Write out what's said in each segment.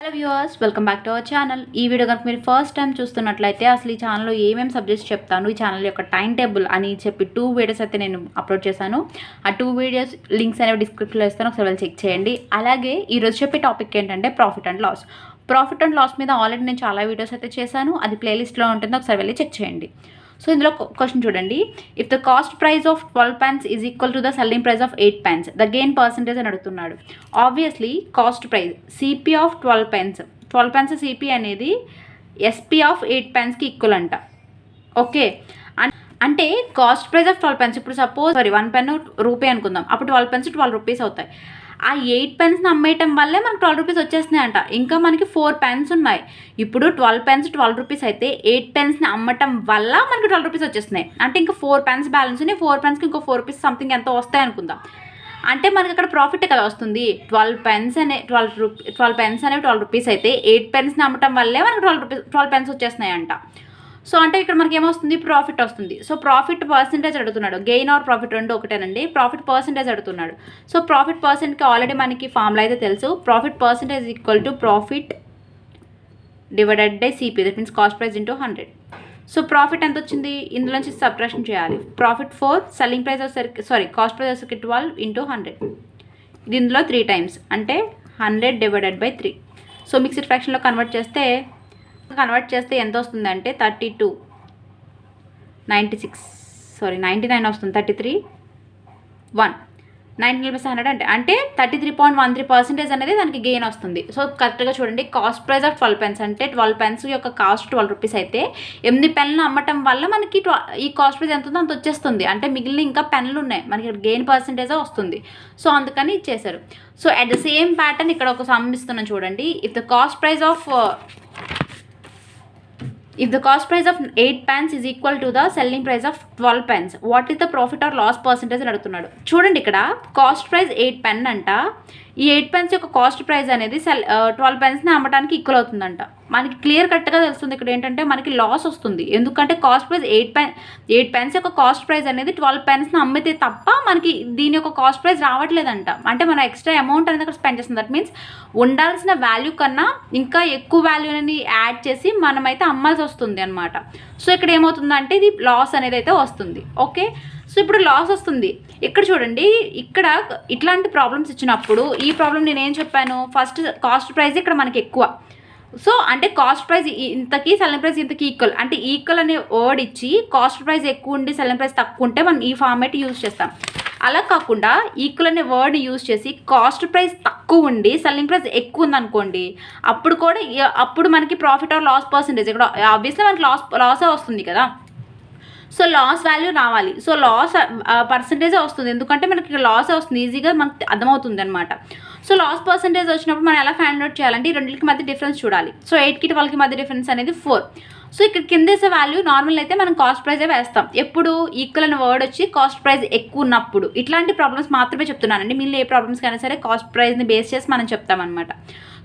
Hello viewers, welcome back to our channel. ఈ video కనుక మీరు ఫస్ట్ టైం చూస్తున్నట్లయితే అసలు ఈ ఛానల్లో ఏమేమి సబ్జెక్ట్స్ చెప్తాను, ఈ ఛానల్ యొక్క టైం టేబుల్ అని చెప్పి 2 వీడియోస్ అయితే నేను అప్లోడ్ చేశాను. ఆ 2 వీడియోస్ లింక్స్ అనేవి డిస్క్రిప్షన్లో ఇస్తాను, ఒకసారి వెళ్ళి చెక్ చేయండి. అలాగే ఈరోజు చెప్పే టాపిక్ ఏంటంటే ప్రాఫిట్ అండ్ లాస్ మీద ఆల్రెడీ నేను చాలా వీడియోస్ అయితే చేశాను. అది ప్లేలిస్ట్లో ఉంటుంది, ఒకసారి వెళ్ళి చెక్ చేయండి. సో ఇందులో క్వశ్చన్ చూడండి. If the cost price of 12 pence is equal to the selling price of 8 pence, the gain percentage అని అడుగుతున్నాడు. Obviously cost price CP of 12 pence, 12 pence CP అనేది ఎస్పి ఆఫ్ 8 penceకి ఈక్వల్ అంట. Okay, అంటే cost price of 12 pence, ఇప్పుడు suppose 1 pen rupee అనుకుందాం, అప్పుడు 12 pence 12 rupees అవుతాయి. ఆ 8 penceని అమ్మేయటం వల్లే మనకు 12 rupees వచ్చేస్తున్నాయి అంట. ఇంకా మనకి 4 pence ఉన్నాయి. ఇప్పుడు 12 pence 12 rupees అయితే 8 penceని అమ్మటం వల్ల మనకి 12 rupees వచ్చేస్తున్నాయి. అంటే ఇంకా 4 pence బ్యాలెన్స్ ఉన్నాయి. 4 penceకి ఇంకో 4 rupees సంథింగ్ ఎంతో వస్తాయి అనుకుందాం. అంటే మనకి అక్కడ ప్రాఫిట్ కదా వస్తుంది. 12 pence అనేవి 12 rupees అయితే 8 penceని అమ్మటం వల్లే మనకి 12 pence వచ్చేస్తున్నాయి అంట. సో అంటే ఇక్కడ మనకి ఏమొస్తుంది, ప్రాఫిట్ వస్తుంది. సో ప్రాఫిట్ పర్సెంటేజ్ అడుగుతున్నాడు. గెయిన్ ఆర్ ప్రాఫిట్ రెండు ఒకటేనండి. ప్రాఫిట్ పర్సెంటేజ్ అడుగుతున్నాడు. సో ప్రాఫిట్ పర్సెంట్కి ఆల్రెడీ మనకి ఫార్ములా అయితే తెలుసు. Profit percentage equal to profit divided by CP, that means cost price into 100. So profit ఎంత వచ్చింది, ఇందులో నుంచి సబ్ట్రాక్షన్ చేయాలి. Profit 4, selling price cost price వచ్చేసరికి 12 ఇంటూ 100. ఇది ఇందులో 3 times అంటే 100 డివైడెడ్ బై 3. సో మిక్స్డ్ ఫ్రాక్షన్లో కన్వర్ట్ చేస్తే ఎంత వస్తుందంటే 99 వస్తుంది. 33 1 19/100 అంటే 33.13% అనేది దానికి గెయిన్ వస్తుంది. సో కరెక్ట్గా చూడండి, కాస్ట్ ప్రైస్ ఆఫ్ 12 pence అంటే 12 pence యొక్క కాస్ట్ 12 rupees అయితే 8 penలు అమ్మటం వల్ల మనకి ఈ కాస్ట్ ప్రైస్ ఎంత ఉందో అంత వచ్చేస్తుంది. అంటే మిగిలిన ఇంకా పెన్లు ఉన్నాయి, మనకి గెయిన్ పర్సెంటేజ్ వస్తుంది. సో అందుకని ఇచ్చేసారు. So at the same pattern ఇక్కడ ఒక సమ్ ఇస్తున్నాను చూడండి. If the cost price of 8 pence is equal to the selling price of 12 pence, what is the profit or loss percentage అని అడుగుతున్నాడు. చూడండి, ఇక్కడ కాస్ట్ ప్రైస్ 8 pen అంట. ఈ 8 pence యొక్క కాస్ట్ ప్రైస్ అనేది 12 penceని అమ్మడానికి ఈక్వల్ అవుతుందంట. మనకి క్లియర్ కట్గా తెలుస్తుంది ఇక్కడ ఏంటంటే మనకి లాస్ వస్తుంది. ఎందుకంటే కాస్ట్ ప్రైస్ 8 pence యొక్క కాస్ట్ ప్రైస్ అనేది 12 penceని అమ్మితే తప్ప మనకి దీని యొక్క కాస్ట్ ప్రైస్ రావట్లేదంట. అంటే మనం ఎక్స్ట్రా అమౌంట్ అనేది అక్కడ స్పెండ్ చేస్తుంది. దట్ మీన్స్ ఉండాల్సిన వాల్యూ కన్నా ఇంకా ఎక్కువ వాల్యూని యాడ్ చేసి మనమైతే అమ్మాల్సి వస్తుంది అనమాట. సో ఇక్కడ ఏమవుతుందంటే ఇది లాస్ అనేది అయితే వస్తుంది. ఓకే, సో ఇప్పుడు లాస్ వస్తుంది. ఇక్కడ చూడండి, ఇక్కడ ఇట్లాంటి ప్రాబ్లమ్స్ ఇచ్చినప్పుడు ఈ ప్రాబ్లం నేను ఏం చెప్పాను, ఫస్ట్ కాస్ట్ ప్రైస్ ఇక్కడ మనకి ఎక్కువ. సో అంటే కాస్ట్ ప్రైస్ ఇంతకి సెల్లింగ్ ప్రైస్ ఇంతకి ఈక్వల్, అంటే ఈక్వల్ అనే వర్డ్ ఇచ్చి కాస్ట్ ప్రైస్ ఎక్కువ ఉండి సెల్లింగ్ ప్రైస్ తక్కువ ఉంటే మనం ఈ ఫార్మేట్ యూజ్ చేస్తాం. అలా కాకుండా ఈక్వల్ అనే వర్డ్ యూజ్ చేసి కాస్ట్ ప్రైస్ తక్కువ ఉండి సెల్లింగ్ ప్రైస్ ఎక్కువ ఉందనుకోండి, అప్పుడు మనకి ప్రాఫిట్ ఆర్ లాస్ పర్సెంటేజ్ ఇక్కడ ఆబ్వియస్లీ మనకి లాసే వస్తుంది కదా. సో లాస్ వాల్యూ రావాలి. సో లాస్ పర్సంటేజే వస్తుంది, ఎందుకంటే మనకి లాసే వస్తుంది. ఈజీగా మనకి అర్థమవుతుంది అనమాట. సో లాస్ పర్సంటేజ్ వచ్చినప్పుడు మనం ఎలా ఫైండ్ అవుట్ చేయాలంటే ఈ రెండింటికి మధ్య డిఫరెన్స్ చూడాలి. సో 8కి 12కి మధ్య డిఫరెన్స్ అనేది 4. సో ఇక్కడ కింద వేసే వాల్యూ నార్మల్ అయితే మనం కాస్ట్ ప్రైజే వేస్తాం. ఎప్పుడు ఈక్వల్ అనే వర్డ్ వచ్చి కాస్ట్ ప్రైస్ ఎక్కువ ఉన్నప్పుడు. ఇట్లాంటి ప్రాబ్లమ్స్ మాత్రమే చెప్తున్నానండి. మీరు ఏ ప్రాబ్లమ్స్ కైనా సరే కాస్ట్ ప్రైస్ని బేస్ చేసి మనం చెప్తామన్నమాట.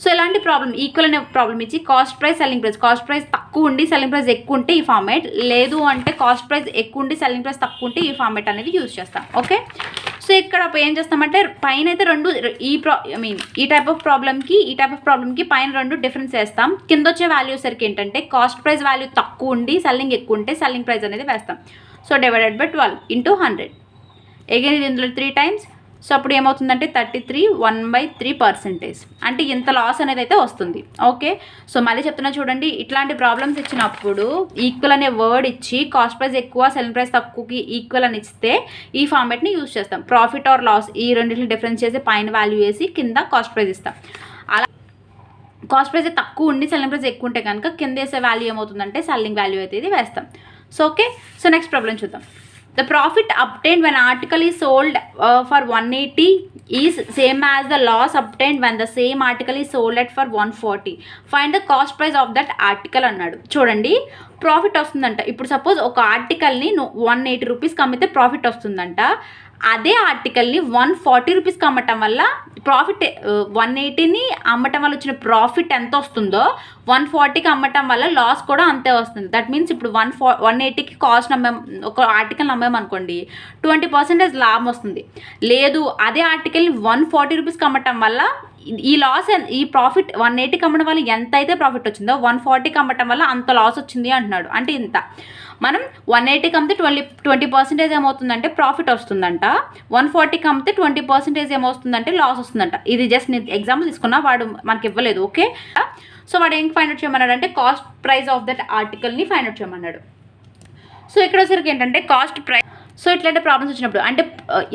సో ఇలాంటి ప్రాబ్లం ఈక్వల్ అనే ప్రాబ్లం ఇచ్చి cost price selling price, cost price తక్కువ ఉండి సెల్లింగ్ ప్రైస్ ఎక్కువ ఉంటే ఈ ఫార్మేట్, లేదు అంటే కాస్ట్ ప్రైస్ ఎక్కువ ఉండి సెల్లింగ్ ప్రైస్ తక్కువ ఉంటే ఈ ఫార్మేట్ అనేది యూజ్ చేస్తాం. ఓకే, సో ఇక్కడ ఏం చేస్తామంటే పైన అయితే రెండు ఈ టైప్ ఆఫ్ ప్రాబ్లంకి పైన 2 డిఫరెన్స్ వేస్తాం. కింద వచ్చే వాల్యూ సరికి ఏంటంటే కాస్ట్ ప్రైస్ వాల్యూ తక్కువ ఉండి సెల్లింగ్ ఎక్కువ ఉంటే సెల్లింగ్ ప్రైస్ అనేది వేస్తాం. So divided by 12 into 100. Again ఇది ఇందులో 3 times. సో అప్పుడు ఏమవుతుందంటే 33 1/3%, అంటే ఇంత లాస్ అనేది అయితే వస్తుంది. ఓకే, సో మళ్ళీ చెప్తున్నా చూడండి, ఇట్లాంటి ప్రాబ్లమ్స్ ఇచ్చినప్పుడు ఈక్వల్ అనే వర్డ్ ఇచ్చి కాస్ట్ ప్రైస్ ఎక్కువ సెల్లింగ్ ప్రైస్ తక్కువకి ఈక్వల్ అని ఇస్తే ఈ ఫార్మేట్ని యూజ్ చేస్తాం. ప్రాఫిట్ ఆర్ లాస్ ఈ రెండింటిని డిఫరెన్స్ చేసి పైన వాల్యూ వేసి కింద కాస్ట్ ప్రైస్ ఇస్తాం. అలా కాస్ట్ ప్రైస్ తక్కువ ఉండి సెల్లింగ్ ప్రైస్ ఎక్కువ ఉంటే కనుక కింద వేసే వాల్యూ ఏమవుతుందంటే సెల్లింగ్ వాల్యూ అయితే ఇది వేస్తాం. So okay, so next problem చూద్దాం. The profit obtained when article is sold for 180 is same as the loss obtained when the same article is sold at for 140. Find the cost price of that article అన్నాడు. చూడండి, profit వస్తుందంట. ఇప్పుడు suppose ఒక ఆర్టికల్ని 180 రూపీస్కి అమ్మితే profit వస్తుందంట. అదే ఆర్టికల్ని 140 రూపీస్కి అమ్మటం వల్ల ప్రాఫిట్ 180ని అమ్మటం వల్ల వచ్చిన ప్రాఫిట్ ఎంత వస్తుందో 140కి అమ్మటం వల్ల లాస్ కూడా అంతే వస్తుంది. దట్ మీన్స్ ఇప్పుడు 180కి కాస్ట్ ఒక ఆర్టికల్ అమ్మామనుకోండి 20% లాభం వస్తుంది. లేదు అదే ఆర్టికల్ని 140 రూపీస్కి అమ్మటం వల్ల ఈ లాస్ ఈ ప్రాఫిట్ 180కి అమ్మడం వల్ల ఎంత అయితే ప్రాఫిట్ వచ్చిందో 140కి అమ్మటం వల్ల అంత లాస్ వచ్చింది అంటున్నాడు. అంటే ఇంత మనం 180కి అమ్మితే 20% ఏమవుతుందంటే ప్రాఫిట్ వస్తుందంట, 140కి అమ్మితే 20% ఏమవుతుందంటే లాస్ వస్తుందంట. ఇది జస్ట్ నేను ఎగ్జాంపుల్ తీసుకున్నా, వాడు మనకి ఇవ్వలేదు. ఓకే, సో వాడు ఏం ఫైండ్ అవుట్ చేయమన్నాడు అంటే కాస్ట్ ప్రైస్ ఆఫ్ దట్ ఆర్టికల్ని ఫైండ్ అవుట్ చేయమన్నాడు. సో ఇక్కడ వచ్చరికి ఏంటంటే కాస్ట్ ప్రైస్. సో ఇట్లాంటి ప్రాబ్లమ్స్ వచ్చినప్పుడు అంటే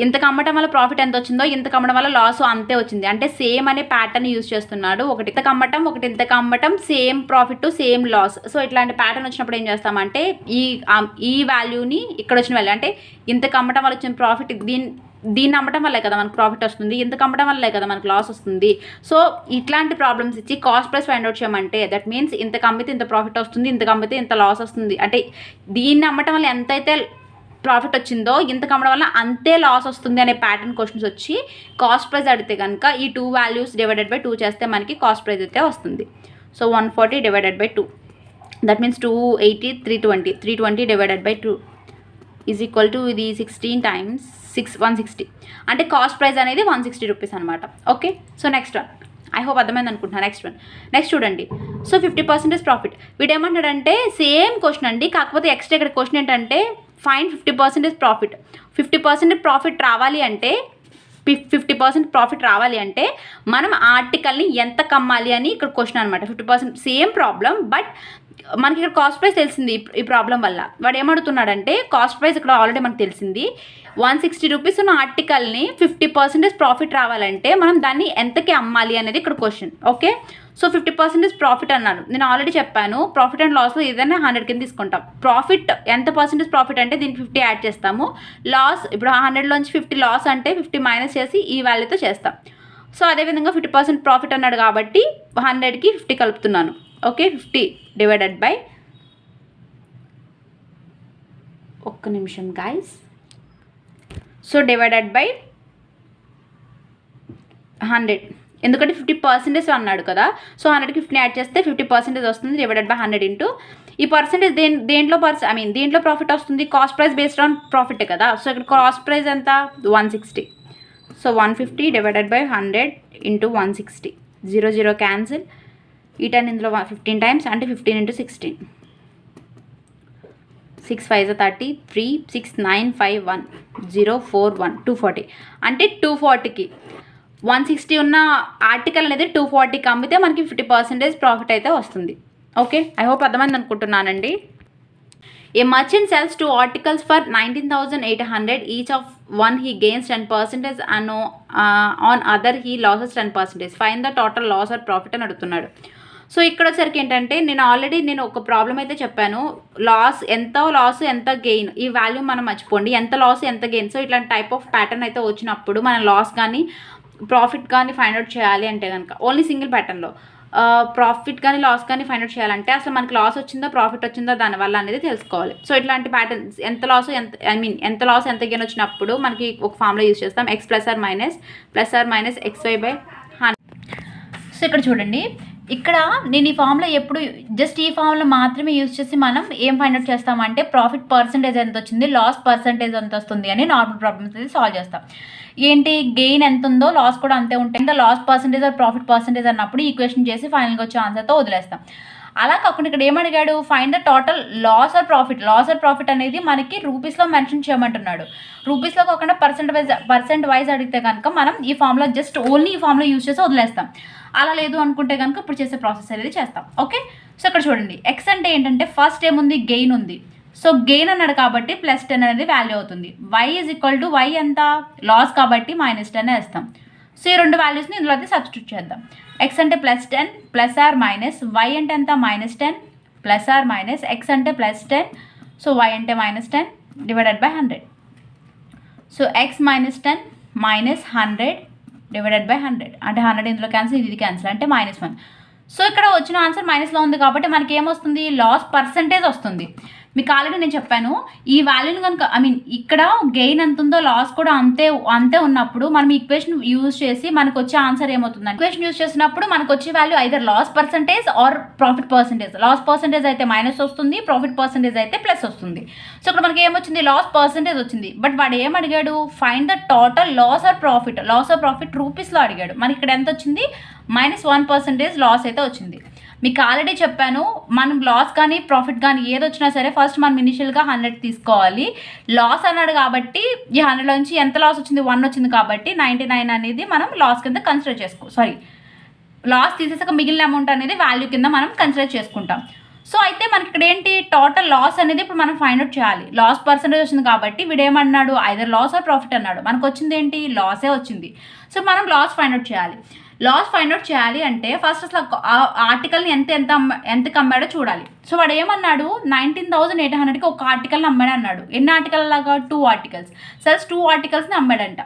ఇంతకు అమ్మటం వల్ల ప్రాఫిట్ ఎంత వచ్చిందో ఇంతకు అమ్మడం వల్ల లాస్ అంతే వచ్చింది అంటే సేమ్ అనే ప్యాటర్న్ యూజ్ చేస్తున్నాడు. ఒకటి ఇంతకు అమ్మటం, ఒకటి ఇంతకు అమ్మటం, same profit same loss. So ఇట్లాంటి ప్యాటర్న్ వచ్చినప్పుడు ఏం చేస్తామంటే ఈ వాల్యూని ఇక్కడ వచ్చిన వాల్యూ అంటే ఇంతకు అమ్మటం వల్ల వచ్చిన ప్రాఫిట్ దీన్ని అమ్మటం వల్లే కదా మనకు ప్రాఫిట్ వస్తుంది, ఇంతకు అమ్మటం వల్లే కదా మనకు లాస్ వస్తుంది. సో ఇట్లాంటి ప్రాబ్లమ్స్ ఇచ్చి కాస్ట్ ప్రైస్ ఫైండ్ అవుట్ చేయమంటే దట్ మీన్స్ ఇంతకు అమ్మితే ఇంత ప్రాఫిట్ వస్తుంది, ఇంతకు అమ్మితే ఇంత లాస్ వస్తుంది. అంటే దీన్ని అమ్మటం వల్ల ఎంతైతే ప్రాఫిట్ వచ్చిందో ఇంతకు అమ్మడం వల్ల అంతే లాస్ వస్తుంది అనే ప్యాటర్న్ క్వశ్చన్స్ వచ్చి కాస్ట్ ప్రైస్ అడిగితే కనుక ఈ 2 వాల్యూస్ డివైడెడ్ బై 2 చేస్తే మనకి కాస్ట్ ప్రైస్ అయితే వస్తుంది. So 140 divided by 2 that means 280, 320 divided by 2 is equal to ఇది 16 times 160 అంటే కాస్ట్ ప్రైస్ అనేది 160 రూపీస్ అనమాట. Okay, so next one I hope అర్థమైంది అనుకుంటున్నాను. నెక్స్ట్ చూడండి. So 50% profit. వీడు ఏమంటాడంటే సేమ్ క్వశ్చన్ అండి, కాకపోతే ఎక్స్ట్రా ఇక్కడ క్వశ్చన్ ఏంటంటే ఫైన్ 50% ప్రాఫిట్. 50% ప్రాఫిట్ రావాలి అంటే 50% ప్రాఫిట్ రావాలి అంటే మనం ఆర్టికల్ని ఎంత కమ్మాలి అని ఇక్కడ క్వశ్చన్ అనమాట. 50% సేమ్ ప్రాబ్లం, బట్ మనకి ఇక్కడ కాస్ట్ ప్రైస్ తెలిసింది ఈ ప్రాబ్లం వల్ల. వాడు ఏమడుగుతున్నాడంటే కాస్ట్ ప్రైస్ ఇక్కడ ఆల్రెడీ మనకు తెలిసింది 160 రూపీస్ ఉన్న ఆర్టికల్ని 50% ప్రాఫిట్ రావాలంటే మనం దాన్ని ఎంతకి అమ్మాలి అనేది ఇక్కడ క్వశ్చన్. ఓకే, సో 50% ప్రాఫిట్ అన్నాను. నేను ఆల్రెడీ చెప్పాను ప్రాఫిట్ అండ్ లాస్లో ఏదైనా 100 కింద తీసుకుంటాం. ప్రాఫిట్ ఎంత పర్సెంటేజ్ ప్రాఫిట్ అంటే దీనికి 50 యాడ్ చేస్తాము. లాస్ ఇప్పుడు 100లోంచి 50 లాస్ అంటే 50 మైనస్ చేసి ఈ వాల్యూతో చేస్తాం. సో అదేవిధంగా 50% ప్రాఫిట్ అన్నాడు కాబట్టి 100కి 50 కలుపుతున్నాను. ఓకే, 50 డివైడెడ్ బై ఒక్క నిమిషం గైస్. సో డివైడెడ్ బై 100 ఎందుకంటే 50% అన్నాడు కదా. సో 100కి 50 యాడ్ చేస్తే 50% వస్తుంది డివైడెడ్ బై 100 ఇంటూ ఈ పర్సెంటేజ్ దేంట్లో దీంట్లో ప్రాఫిట్ వస్తుంది cost price based on profit కదా. సో ఇక్కడ కాస్ట్ ప్రైస్ ఎంత 160. So 150 divided by 100 into 160 0 cancel. ఈ 10 ఇందులో 15 టైమ్స్ అంటే 15 ఇంటూ 16 6 5 30 3 6 9 5 1 0 4 1 240 అంటే 240కి 160 ఉన్న ఆర్టికల్ అనేది 240కి అమ్మితే మనకి 50% ప్రాఫిట్ అయితే వస్తుంది. ఓకే, ఐ హోప్ అర్థమైంది అనుకుంటున్నానండి. ఏ merchant cells 2 articles for 19,800 each of one he gains 10% and on other he loses 10%. Find the total loss or profit అని అడుగుతున్నాడు. సో ఇక్కడ వచ్చరికి ఏంటంటే నేను ఒక ప్రాబ్లం అయితే చెప్పాను. లాస్ ఎంత గెయిన్ ఈ వాల్యూ మనం మర్చిపోండి, ఎంత లాస్ ఎంత గెయిన్. సో ఇట్లాంటి టైప్ ఆఫ్ ప్యాటర్న్ అయితే వచ్చినప్పుడు మనం లాస్ కానీ ప్రాఫిట్ కానీ ఫైండ్ అవుట్ చేయాలి అంటే కనుక ఓన్లీ సింగిల్ ప్యాటర్న్లో ప్రాఫిట్ కానీ లాస్ కానీ ఫైండ్ అవుట్ చేయాలంటే అసలు మనకి లాస్ వచ్చిందో ప్రాఫిట్ వచ్చిందో దానివల్ల అనేది తెలుసుకోవాలి. సో ఇట్లాంటి ప్యాటర్న్స్ ఎంత లాస్ ఎంత గెయిన్ వచ్చినప్పుడు మనకి ఒక ఫార్ములా యూజ్ చేస్తాం x +or minus xy by 100. So ఇక్కడ చూడండి, ఇక్కడ నేను ఈ ఫార్ములా ఎప్పుడు జస్ట్ ఈ ఫార్ములా మాత్రమే యూజ్ చేసి మనం ఏం ఫైండ్ అవుట్ చేస్తామంటే ప్రాఫిట్ పర్సంటేజ్ ఎంత వచ్చింది, లాస్ పర్సంటేజ్ ఎంత వస్తుంది అని నార్మల్ ప్రాబ్లమ్స్ అయితే సాల్వ్ చేస్తాం. ఏంటి గెయిన్ ఎంత ఉందో లాస్ కూడా అంతే ఉంటుంది. Loss percentage or profit percentage అన్నప్పుడు ఈక్వేషన్ చేసి ఫైనల్గా వచ్చే ఆన్సర్తో వదిలేస్తాం. అలా కాకుండా ఇక్కడ ఏమడిగాడు find the total loss or profit అనేది మనకి రూపీస్లో మెన్షన్ చేయమంటున్నాడు. రూపీస్లో కాకుండా పర్సెంట్ వైజ్ అడిగితే కనుక మనం ఈ ఫార్ములా జస్ట్ ఓన్లీ ఈ ఫార్ములా యూజ్ చేసి వదిలేస్తాం. అలా లేదు అనుకుంటే కనుక ఇప్పుడు చేసే ప్రాసెస్ అనేది చేస్తాం. ఓకే, సో ఇక్కడ చూడండి ఎక్స్ అంటే ఏంటంటే ఫస్ట్ ఏముంది గెయిన్ ఉంది. సో గెయిన్ అన్నాడు కాబట్టి +10 అనేది వాల్యూ అవుతుంది. y = y ఎంత లాస్ కాబట్టి -10 వేస్తాం. సో ఈ రెండు వాల్యూస్ని ఇందులో అయితే సబ్స్టిట్యూట్ చేద్దాం. x అంటే +10 +or- y అంటే ఎంత -10 +or- x అంటే +10 సో y అంటే -10 divided by 100. So x -10 -100 divided by 100 అంటే 100 ఇందులో క్యాన్సిల్, ఇది క్యాన్సిల్ అంటే -1. సో ఇక్కడ వచ్చిన ఆన్సర్ మైనస్లో ఉంది కాబట్టి మనకి ఏమొస్తుంది లాస్ పర్సంటేజ్ వస్తుంది. మీకు ఆల్రెడీ నేను చెప్పాను ఈ వాల్యూని కనుక ఇక్కడ గెయిన్ ఎంత ఉందో లాస్ కూడా అంతే ఉన్నప్పుడు మనం ఈక్వేషన్ యూజ్ చేసి మనకు వచ్చే ఆన్సర్ ఏమవుతుందంటే ఈక్వేషన్ యూజ్ చేసినప్పుడు మనకు వచ్చే value either loss percentage or profit percentage. Loss percentage అయితే మైనస్ వస్తుంది, ప్రాఫిట్ పర్సంటేజ్ అయితే ప్లస్ వస్తుంది. సో ఇక్కడ మనకి ఏమొచ్చింది లాస్ పర్సంటేజ్ వచ్చింది. బట్ వాడు ఏమడిగాడు find the total loss or profit రూపీస్లో అడిగాడు. మనకి ఇక్కడ ఎంత వచ్చింది -1% లాస్ అయితే వచ్చింది. మీకు ఆల్రెడీ చెప్పాను, మనం లాస్ కానీ ప్రాఫిట్ కానీ ఏది వచ్చినా సరే ఫస్ట్ మనం ఇనిషియల్గా 100 తీసుకోవాలి. లాస్ అన్నాడు కాబట్టి ఈ 100 నుంచి ఎంత లాస్ వచ్చింది, 1 వచ్చింది కాబట్టి 99 అనేది మనం లాస్ కింద కన్సిడర్ లాస్ తీసేసాక మిగిలిన అమౌంట్ అనేది వాల్యూ కింద మనం కన్సిడర్ చేసుకుంటాం. సో అయితే మనకి ఇక్కడ ఏంటి, టోటల్ లాస్ అనేది ఇప్పుడు మనం ఫైండ్ అవుట్ చేయాలి. లాస్ పర్సెంటేజ్ వచ్చింది కాబట్టి వీడు ఏమన్నాడు, ఐదర్ లాస్ ఆర్ ప్రాఫిట్ అన్నాడు. మనకు వచ్చింది ఏంటి, లాసే వచ్చింది. సో మనం లాస్ ఫైండ్ అవుట్ చేయాలి. లాస్ ఫైండ్ అవుట్ చేయాలి అంటే ఫస్ట్ అసలు ఆర్టికల్ని ఎంతకి అమ్మాడో చూడాలి. సో వాడు ఏమన్నాడు, 19,800కి ఒక ఆర్టికల్ని అమ్మాడు అన్నాడు. ఎన్ని ఆర్టికల్ లాగా, 2 ఆర్టికల్స్. సరే 2 ఆర్టికల్స్ని అమ్మాడంట.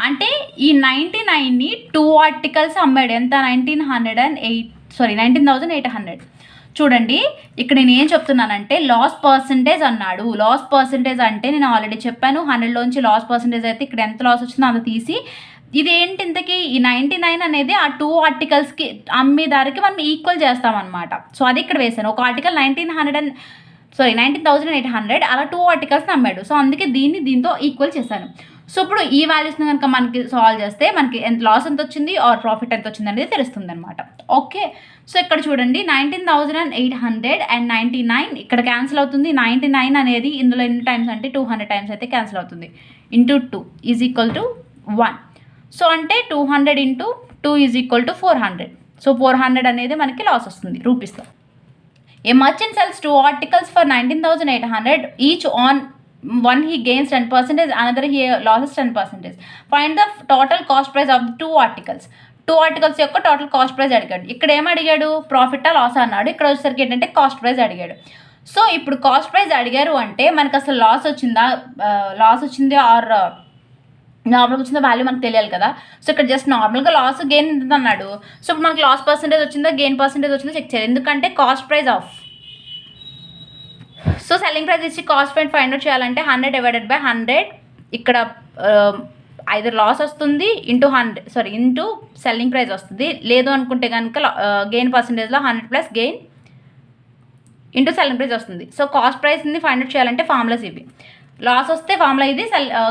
అంటే ఈ 99ని 2 ఆర్టికల్స్ అమ్మాడు. ఎంత, 19,800. చూడండి ఇక్కడ నేను ఏం చెప్తున్నానంటే లాస్ పర్సంటేజ్ అన్నాడు. లాస్ పర్సంటేజ్ అంటే నేను ఆల్రెడీ చెప్పాను, 100లోంచి లాస్ పర్సంటేజ్ అయితే ఇక్కడ ఎంత లాస్ వచ్చిందో అంత తీసి, ఇదేంటి ఇంతకీ ఈ 99 అనేది ఆ 2 ఆర్టికల్స్కి అమ్మేదారికి మనం ఈక్వల్ చేస్తామన్నమాట. సో అది ఇక్కడ వేసాను. ఒక ఆర్టికల్ 19,800, అలా 2 ఆర్టికల్స్ని అమ్మాడు. సో అందుకే దీంతో ఈక్వల్ చేశాను. సో ఇప్పుడు ఈ వాల్యూస్ని కనుక మనకి సాల్వ్ చేస్తే మనకి లాస్ ఎంత వచ్చింది ఆర్ ప్రాఫిట్ ఎంత వచ్చింది అనేది తెలుస్తుంది అనమాట. ఓకే, సో ఇక్కడ చూడండి 19,800 అండ్ 99 ఇక్కడ క్యాన్సిల్ అవుతుంది. 99 అనేది ఇందులో ఎన్ని టైమ్స్ అంటే 200 టైమ్స్ అయితే క్యాన్సిల్ అవుతుంది. Into 2 is equal to 1. So అంటే 200 into 2 is equal to 400. So 400 అనేది మనకి లాస్ వస్తుంది రూపీస్లో. ఏ merchant cells 2 articles for 19,800 each on one he gains 10%, another he loses 10%. Find the total cost price of 2 articles. 2 articles యొక్క total cost price అడిగాడు. ఇక్కడ ఏం అడిగాడు, ప్రాఫిటా లాస్ అన్నాడు. ఇక్కడ వచ్చేసరికి ఏంటంటే కాస్ట్ ప్రైస్ అడిగాడు. సో ఇప్పుడు కాస్ట్ ప్రైస్ అడిగారు అంటే మనకు అసలు లాస్ వచ్చింది ఆర్ నార్మల్గా వచ్చిందో వాల్యూ మనకు తెలియాలి కదా. సో ఇక్కడ జస్ట్ నార్మల్గా లాస్ గెయిన్ ఎంత అన్నాడు. సో ఇప్పుడు మనకు లాస్ పర్సెంటేజ్ వచ్చిందో గెయిన్ పర్సెంటేజ్ వచ్చిందో చెక్ చేయాలి. ఎందుకంటే cost price of, so selling price ఇచ్చి కాస్ట్ ప్రైస్ ఫైండ్ అవుట్ చేయాలంటే 100 డివైడెడ్ బై 100. ఇక్కడ ఐదర్ లాస్ వస్తుంది ఇంటూ సెల్లింగ్ ప్రైస్ వస్తుంది. లేదు అనుకుంటే కనుక గెయిన్ పర్సెంటేజ్లో 100 plus gain into selling price వస్తుంది. సో కాస్ట్ ప్రైస్ని ఫైండ్ అవుట్ చేయాలంటే ఫార్ములాస్ ఇవి. లాస్ వస్తే ఫార్ములా ఇది,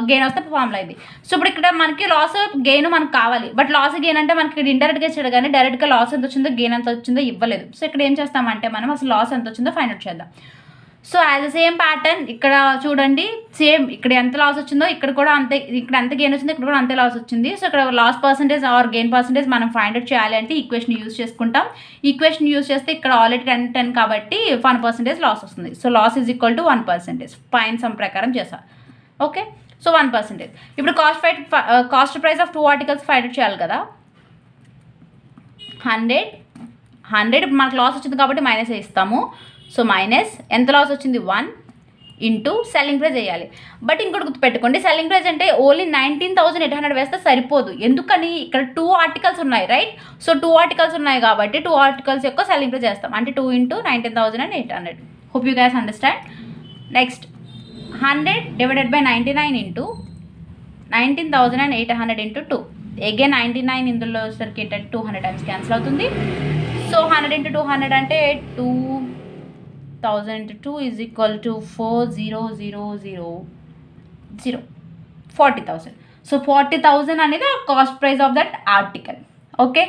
గెయిన్ వస్తే ఫార్ములా ఇది. సో ఇప్పుడు ఇక్కడ మనకి లాస్ గెయిన్ మనకు కావాలి. బట్ లాస్ గెయిన్ అంటే మనకి ఇక్కడ ఇండైరెక్ట్గా ఇచ్చాడు కానీ డైరెక్ట్గా లాస్ ఎంత వచ్చిందో గెయిన్ ఎంత వచ్చిందో ఇవ్వలేదు. సో ఇక్కడ ఏం చేస్తామంటే మనం అసలు లాస్ ఎంత వచ్చిందో ఫైండ్ అవుట్ చేద్దాం. So as a same pattern ఇక్కడ చూడండి, సేమ్ ఇక్కడ ఎంత లాస్ వచ్చిందో ఇక్కడ కూడా అంతే, ఇక్కడ ఎంత గెయిన్ వచ్చిందో ఇక్కడ కూడా అంతే లాస్ వచ్చింది. సో ఇక్కడ loss percentage or gain percentage మనం ఫైండ్ అవుట్ చేయాలి అంటే ఈక్వేషన్ యూజ్ చేసుకుంటాం. ఈక్వేషన్ యూజ్ చేస్తే ఇక్కడ ఆల్రెడీ 10 కాబట్టి 1% లాస్ వస్తుంది. So loss is equal to 1%. పైన సమ్ ప్రకారం చేసాం. Okay, so 1%. ఇప్పుడు cost price of 2 articles find out చేయాలి కదా. 100 మనకు లాస్ వచ్చింది కాబట్టి మైనస్ ఇస్తాము. సో మైనస్ ఎంత లాస్ వచ్చింది, 1 ఇంటూ సెల్లింగ్ ప్రైస్ వేయాలి. బట్ ఇంకోటి గుర్తుపెట్టుకోండి, సెల్లింగ్ ప్రైస్ అంటే ఓన్లీ 19,800 వేస్తే సరిపోదు. ఎందుకని ఇక్కడ 2 ఆర్టికల్స్ ఉన్నాయి, రైట్. సో 2 ఆర్టికల్స్ ఉన్నాయి కాబట్టి 2 ఆర్టికల్స్ యొక్క సెల్లింగ్ ప్రైస్ చేస్తాం. అంటే 2 into 19,800. Hope you guys understand. Next 100 divided by 99 into 19,800 into 2. Again 99 ఇందులో వచ్చేసరికి ఏంటంటే 200 టైమ్స్ క్యాన్సిల్ అవుతుంది. సో 100 ఇంటూ 200 అంటే 2,000 into 2 is equal to 40,000. 40,000. So 40,000 అనేది cost price of that article. Okay,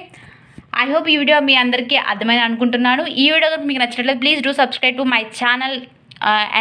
I hope ఈ వీడియో మీ అందరికీ అర్థమైంది అనుకుంటున్నాను. ఈ వీడియో మీకు నచ్చినట్లయితే please do subscribe to my channel and